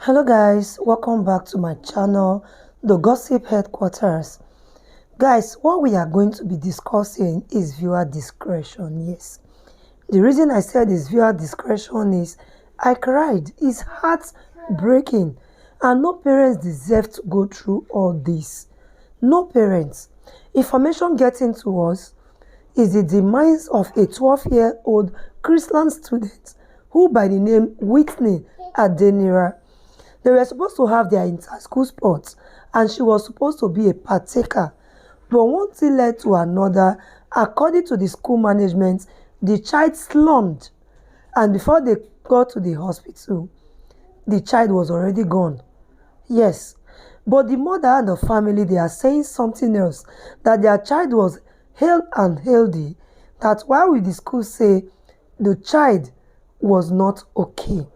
Hello guys, welcome back to my channel, The Gossip Headquarters. Guys, what we are going to be discussing is viewer discretion. Yes, the reason I said is viewer discretion is I cried. It's heartbreaking, and no parents deserve to go through all this. No parents. Information getting to us is the demise of a 12-year-old Christian student who by the name Whitney Adenira. They were supposed to have their inter-school sports and she was supposed to be a partaker. But one thing led to another. According to the school management, the child slumped, and before they got to the hospital, the child was already gone. Yes, but the mother and the family, they are saying something else, that their child was hale and healthy, that while we the school say the child was not okay.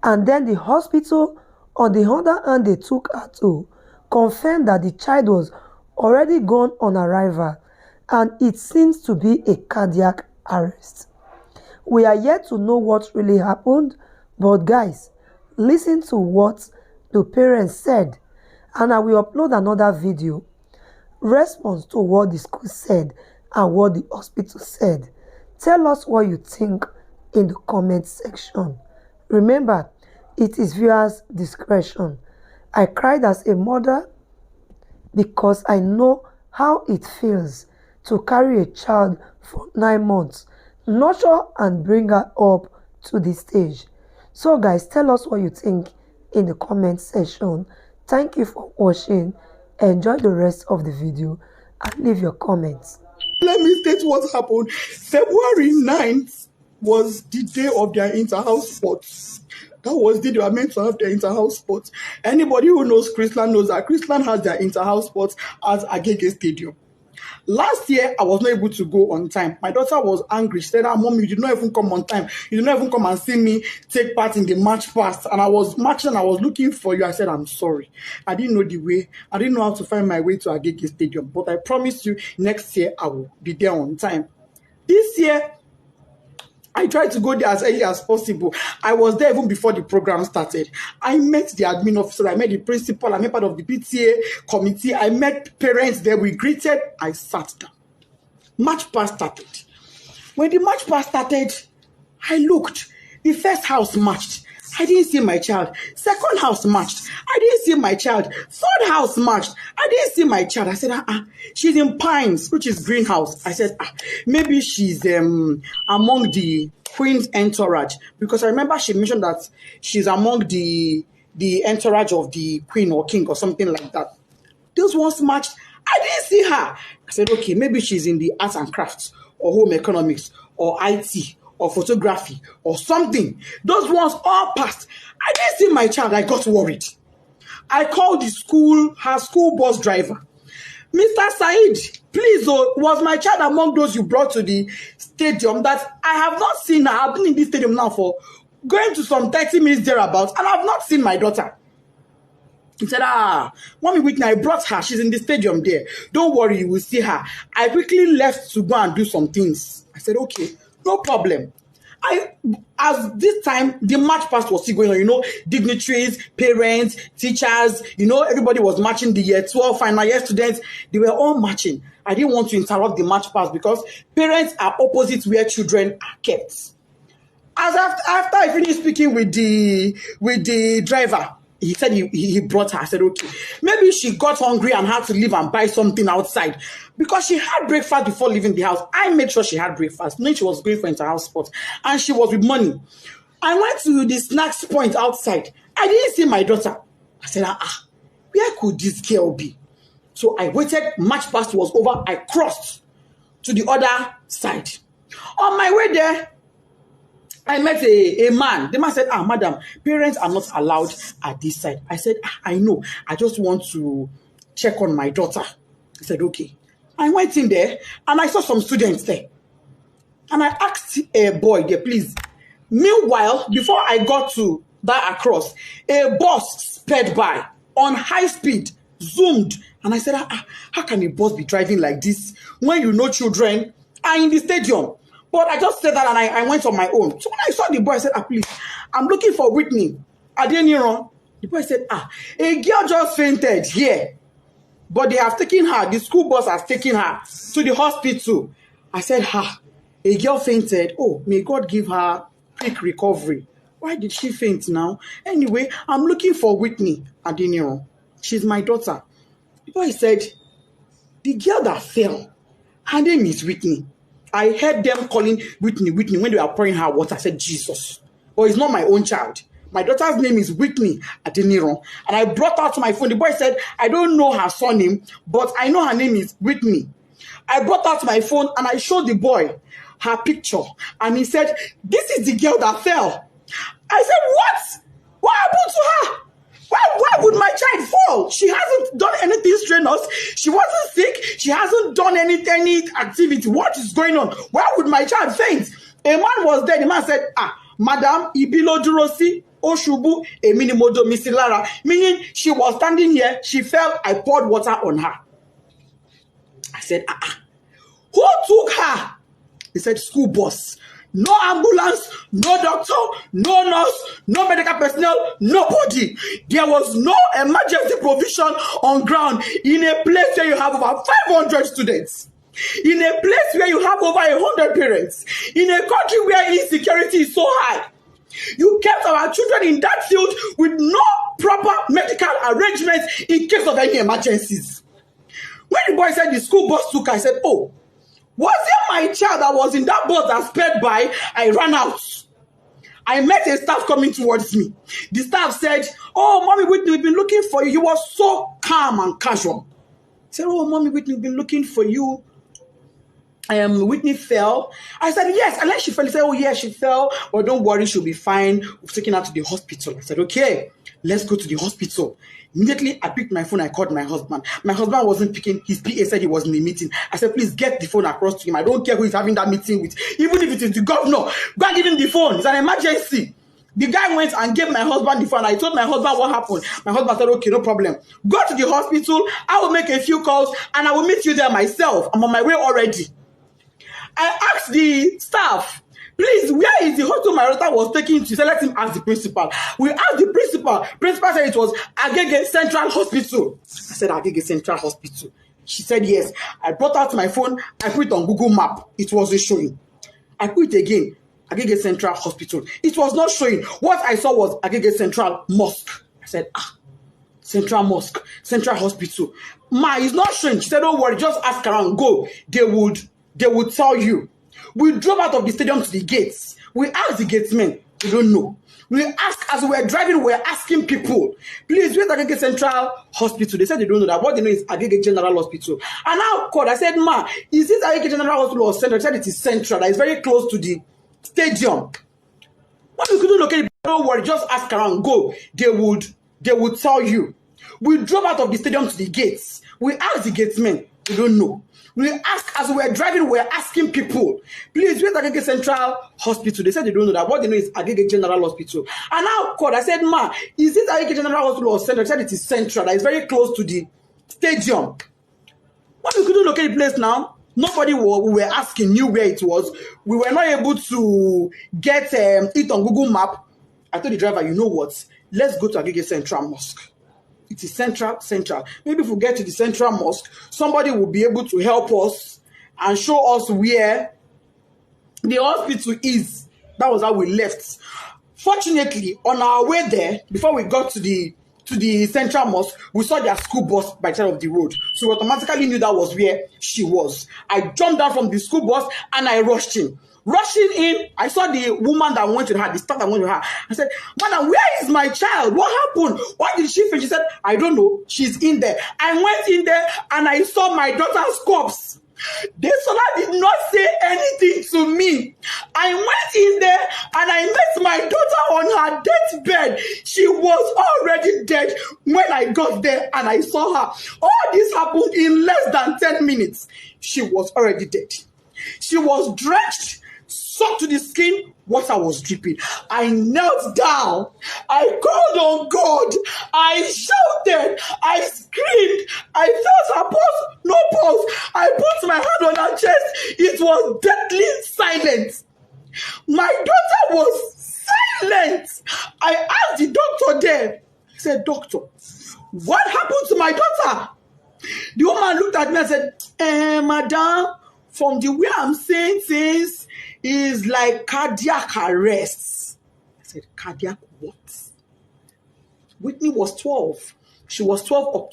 And then the hospital, on the other hand, they took her to confirm that the child was already gone on arrival, and it seems to be a cardiac arrest. We are yet to know what really happened, but guys, listen to what the parents said, and I will upload another video response to what the school said and what the hospital said. Tell us what you think in the comment section. Remember, it is viewers' discretion. I cried as a mother because I know how it feels to carry a child for 9 months, nurture and bring her up to this stage. So guys, tell us what you think in the comment section. Thank you for watching. Enjoy the rest of the video and leave your comments. Let me state what happened. February 9th was the day of their inter-house sports. That was the day they were meant to have their inter-house sports. Anybody who knows Chrisland knows that Chrisland has their inter-house sports at Agege Stadium. Last year, I was not able to go on time. My daughter was angry. She said, Mom, you did not even come on time. You did not even come and see me take part in the march past. And I was marching and I was looking for you. I said, I'm sorry. I didn't know the way. I didn't know how to find my way to Agege Stadium. But I promise you, next year, I will be there on time. This year, I tried to go there as early as possible. I was there even before the program started. I met the admin officer, I met the principal, I met part of the PTA committee, I met parents there, we greeted, I sat down. March past started. When the march past started, I looked. The first house marched. I didn't see my child. Second house marched. I didn't see my child. Third house marched. I didn't see my child. I said, she's in Pines, which is greenhouse. I said, maybe she's among the Queen's entourage. Because I remember she mentioned that she's among the entourage of the Queen or King or something like that. Those ones marched. I didn't see her. I said, okay, maybe she's in the arts and crafts or home economics or IT or photography or something. Those ones all passed. I didn't see my child. I got worried. I called the school, her school bus driver. Mr. Said, please, was my child among those you brought to the stadium? That I have not seen her. I've been in this stadium now for going to some 30 minutes thereabouts, and I've not seen my daughter. He said, Mommy Whitney, I brought her. She's in the stadium there. Don't worry, you will see her. I quickly left to go and do some things. I said, okay, no problem. As this time, the march past was still going on, dignitaries, parents, teachers, everybody was marching. The year 12 final year students, they were all marching. I didn't want to interrupt the march past because parents are opposite where children are kept. As after I finished speaking with the driver, he said he brought her. I said, okay. Maybe she got hungry and had to leave and buy something outside. Because she had breakfast before leaving the house. I made sure she had breakfast, knowing she was going for inter-house sports. And she was with money. I went to the snacks point outside. I didn't see my daughter. I said, where could this girl be? So I waited. March past was over. I crossed to the other side. On my way there, I met a man. The man said, madam, parents are not allowed at this side. I said, I know. I just want to check on my daughter. He said, okay. I went in there and I saw some students there. And I asked a boy there, please. Meanwhile, before I got to that across, a bus sped by on high speed, zoomed. And I said, how can a bus be driving like this when children are in the stadium? But I just said that and I went on my own. So when I saw the boy, I said, please, I'm looking for Whitney Adeniro. The boy said, a girl just fainted here, but they have taken her. The school bus has taken her to the hospital. I said, a girl fainted. Oh, may God give her quick recovery. Why did she faint now? Anyway, I'm looking for Whitney Adeniran. She's my daughter. The boy said, the girl that fell, her name is Whitney. I heard them calling Whitney when they were pouring her water. I said, Jesus. But it's not my own child. My daughter's name is Whitney Adeniran. And I brought out my phone. The boy said, I don't know her surname, but I know her name is Whitney. I brought out my phone and I showed the boy her picture. And he said, this is the girl that fell. I said, what? What happened to her? Why would my child fall? She hasn't done anything strenuous. She wasn't sick. She hasn't done any activity. What is going on? Why would my child faint? A man was there. The man said, Madam, ibilo durosi, oshubu, emini modo misilara. Meaning she was standing here. She fell. I poured water on her. I said, who took her? He said, school bus. No ambulance, no doctor, no nurse, no medical personnel, nobody. There was no emergency provision on ground in a place where you have over 500 students, in a place where you have over 100 parents, in a country where insecurity is so high. You kept our children in that field with no proper medical arrangements in case of any emergencies. When the boy said the school bus took her, I said, oh, was it my child that was in that bus that sped by? I ran out. I met a staff coming towards me. The staff said, oh, Mommy Whitney, we've been looking for you. You were so calm and casual. I said, oh, Mommy Whitney, we've been looking for you. Whitney fell. I said, yes. And then she fell. He said, oh, yeah, she fell. But don't worry, she'll be fine. We've taken her to the hospital. I said, okay, let's go to the hospital. Immediately, I picked my phone. I called my husband. My husband wasn't picking. His PA said he was in a meeting. I said, please get the phone across to him. I don't care who he's having that meeting with. Even if it is the governor, go and give him the phone. It's an emergency. The guy went and gave my husband the phone. I told my husband what happened. My husband said, okay, no problem. Go to the hospital. I will make a few calls and I will meet you there myself. I'm on my way already. I asked the staff, please, where is the hospital my daughter was taken to? So let him ask the principal. We asked the principal. Principal said it was Agege Central Hospital. I said, Agege Central Hospital. She said, yes. I brought out my phone. I put it on Google Map. It wasn't showing. I put it again. Agege Central Hospital. It was not showing. What I saw was Agege Central Mosque. I said, Central Mosque, Central Hospital. Ma, it's not showing. She said, don't worry. Just ask around. Go. They would tell you. We drove out of the stadium to the gates. We asked the gatesmen. We don't know. We asked, as we were driving, we were asking people, please, where's Agege Central Hospital? They said they don't know that. What they know is Agege General Hospital. And I called. I said, Ma, is this Agege General Hospital or Central? They said it is Central. That is very close to the stadium. When we couldn't locate it, don't worry, just ask around. Go. They would tell you. We drove out of the stadium to the gates. We asked the gatesmen. We don't know. We asked, as we were driving, we were asking people, please, where's Agege Central Hospital? They said they don't know that. What they know is Agege General Hospital. And I called. I said, Ma, is this Agege General Hospital or Central? They said it is Central. That is very close to the stadium. When we couldn't locate the place now, nobody we were asking knew where it was. We were not able to get it on Google Map. I told the driver, you know what? Let's go to Agege Central Mosque. It is central. Maybe if we get to the Central Mosque, somebody will be able to help us and show us where the hospital is. That was how we left. Fortunately, on our way there, before we got to the Central Mosque, we saw their school bus by the side of the road. So we automatically knew that was where she was. I jumped down from the school bus and I rushed in. Rushing in, I saw the woman that went with her, the staff that went with her. I said, Madam, where is my child? What happened? Why did she faint? She said, I don't know. She's in there. I went in there and I saw my daughter's corpse. Desola did not say anything to me. I went in there and I met my daughter on her deathbed. She was already dead when I got there and I saw her. All this happened in less than 10 minutes. She was already dead. She was drenched, soaked to the skin. Water was dripping. I knelt down. I called on God. I shouted. I screamed. I felt her pulse. No pulse. I put my hand on her chest. It was deadly silent. My daughter was silent. I asked the doctor there, He said, doctor, what happened to my daughter? The woman looked at me and said, madam, from the way I'm saying things, is like cardiac arrest. I said, cardiac what? Whitney was 12. She was 12 October.